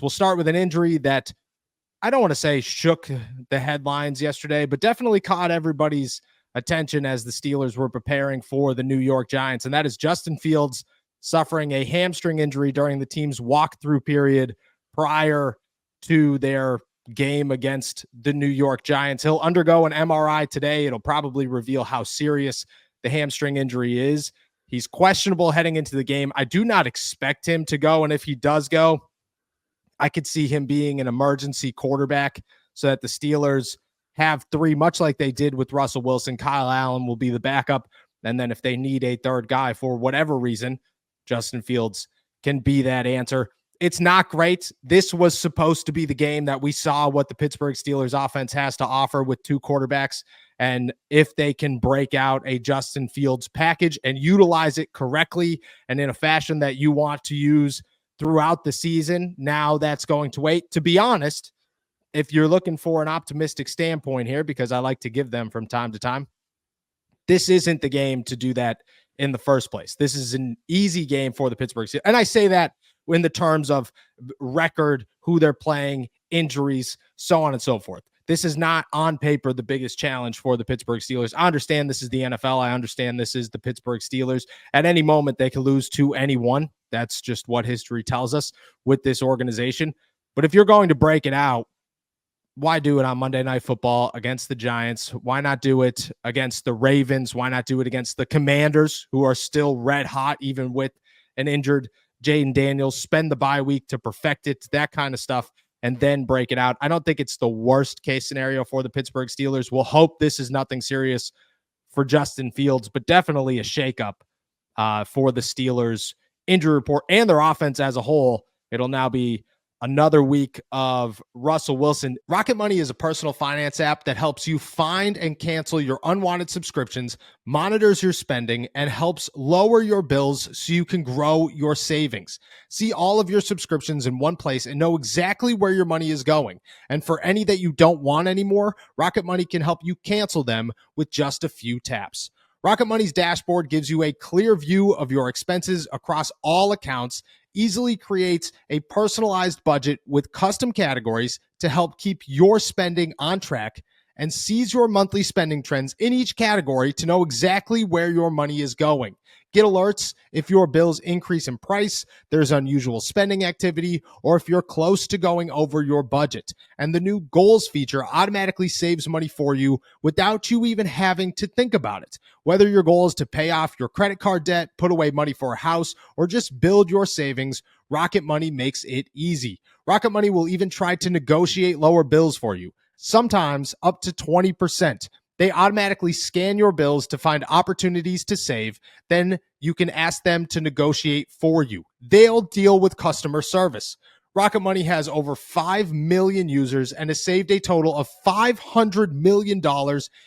We'll start with an injury that I don't want to say shook the headlines yesterday, but definitely caught everybody's attention as the Steelers were preparing for the New York Giants. And that is Justin Fields suffering a hamstring injury during the team's walkthrough period prior to their game against the New York Giants. He'll undergo an MRI today. It'll probably reveal how serious the hamstring injury is. He's questionable heading into the game. I do not expect him to go. And if he does go, I could see him being an emergency quarterback so that the Steelers have three, much like they did with Russell Wilson. Kyle Allen will be the backup. And then if they need a third guy for whatever reason, Justin Fields can be that answer. It's not great. This was supposed to be the game that we saw what the Pittsburgh Steelers offense has to offer with two quarterbacks. And if they can break out a Justin Fields package and utilize it correctly and in a fashion that you want to use throughout the season, now that's going to wait. To be honest, if you're looking for an optimistic standpoint here, because I like to give them from time to time, this isn't the game to do that in the first place. This is an easy game for the Pittsburgh Steelers. And I say that in the terms of record, who they're playing, injuries, so on and so forth. This is not on paper the biggest challenge for the Pittsburgh Steelers. I understand this is the NFL. I understand this is the Pittsburgh Steelers. At any moment, they can lose to anyone. That's just what history tells us with this organization. But if you're going to break it out, why do it on Monday Night Football against the Giants? Why not do it against the Ravens? Why not do it against the Commanders, who are still red hot, even with an injured Jaden Daniels? Spend the bye week to perfect it, that kind of stuff, and then break it out. I don't think it's the worst case scenario for the Pittsburgh Steelers. We'll hope this is nothing serious for Justin Fields, but definitely a shakeup for the Steelers injury report and their offense as a whole. It'll now be another week of Russell Wilson. Rocket Money is a personal finance app that helps you find and cancel your unwanted subscriptions, monitors your spending, and helps lower your bills so you can grow your savings. See all of your subscriptions in one place and know exactly where your money is going. And for any that you don't want anymore, Rocket Money can help you cancel them with just a few taps. Rocket Money's dashboard gives you a clear view of your expenses across all accounts, easily creates a personalized budget with custom categories to help keep your spending on track, and sees your monthly spending trends in each category to know exactly where your money is going. Get alerts if your bills increase in price, there's unusual spending activity, or if you're close to going over your budget. And the new goals feature automatically saves money for you without you even having to think about it. Whether your goal is to pay off your credit card debt, put away money for a house, or just build your savings, Rocket Money makes it easy. Rocket Money will even try to negotiate lower bills for you, sometimes up to 20%. They automatically scan your bills to find opportunities to save. Then you can ask them to negotiate for you. They'll deal with customer service. Rocket Money has over 5 million users and has saved a total of $500 million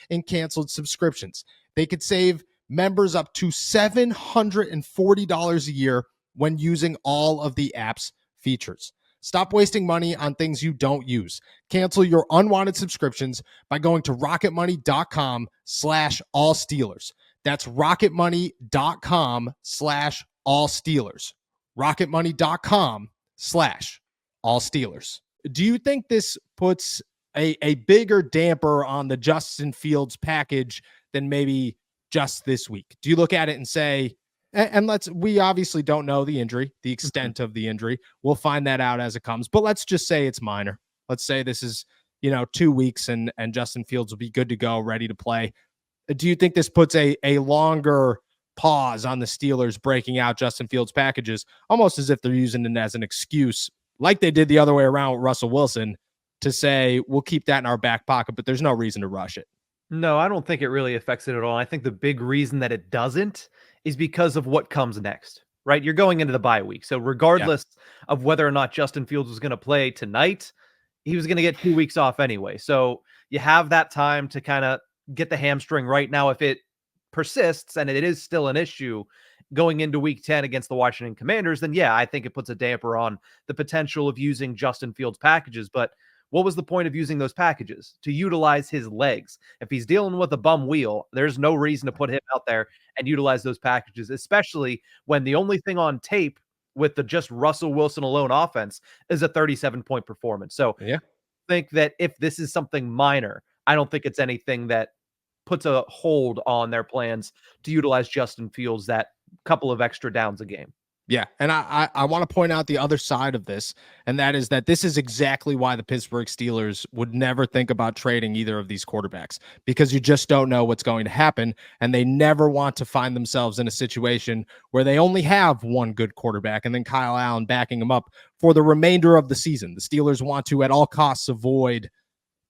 in canceled subscriptions. They could save members up to $740 a year when using all of the app's features. Stop wasting money on things you don't use. Cancel your unwanted subscriptions by going to rocketmoney.com/allsteelers. That's rocketmoney.com/allsteelers. rocketmoney.com/allsteelers. Do you think this puts a bigger damper on the Justin Fields package than maybe just this week? Do you look at it and say, and we obviously don't know the injury, the extent of the injury. We'll find that out as it comes. But let's just say it's minor. Let's say this is, 2 weeks and Justin Fields will be good to go, ready to play. Do you think this puts a longer pause on the Steelers breaking out Justin Fields packages, almost as if they're using it as an excuse, like they did the other way around with Russell Wilson, to say, we'll keep that in our back pocket, but there's no reason to rush it? No, I don't think it really affects it at all. I think the big reason that it doesn't is because of what comes next, right? You're going into the bye week. So regardless of whether or not Justin Fields was going to play tonight, he was going to get 2 weeks off anyway. So you have that time to kind of get the hamstring right now. If it persists and it is still an issue going into week 10 against the Washington Commanders, then yeah, I think it puts a damper on the potential of using Justin Fields packages. But what was the point of using those packages? To utilize his legs. If he's dealing with a bum wheel, there's no reason to put him out there and utilize those packages, especially when the only thing on tape with the just Russell Wilson alone offense is a 37-point performance. So Yeah. I think that if this is something minor, I don't think it's anything that puts a hold on their plans to utilize Justin Fields that couple of extra downs a game. Yeah, and I want to point out the other side of this, and that is that this is exactly why the Pittsburgh Steelers would never think about trading either of these quarterbacks, because you just don't know what's going to happen, and they never want to find themselves in a situation where they only have one good quarterback and then Kyle Allen backing him up for the remainder of the season. The Steelers want to at all costs avoid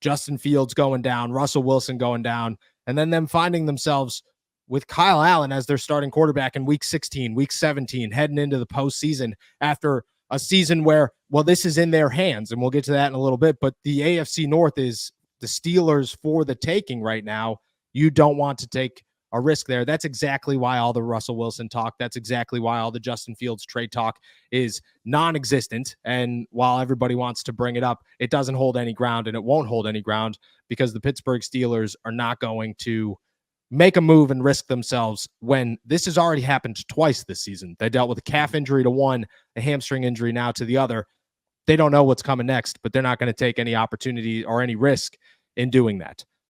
Justin Fields going down, Russell Wilson going down, and then them finding themselves with Kyle Allen as their starting quarterback in week 16, week 17, heading into the postseason after a season where, well, this is in their hands, and we'll get to that in a little bit, but the AFC North is the Steelers for the taking right now. You don't want to take a risk there. That's exactly why all the Russell Wilson talk, that's exactly why all the Justin Fields trade talk is non-existent. And while everybody wants to bring it up, it doesn't hold any ground, and it won't hold any ground because the Pittsburgh Steelers are not going to make a move and risk themselves when this has already happened twice this season. They dealt with a calf injury to one, a hamstring injury now to the other. They don't know what's coming next, but they're not going to take any opportunity or any risk in doing that.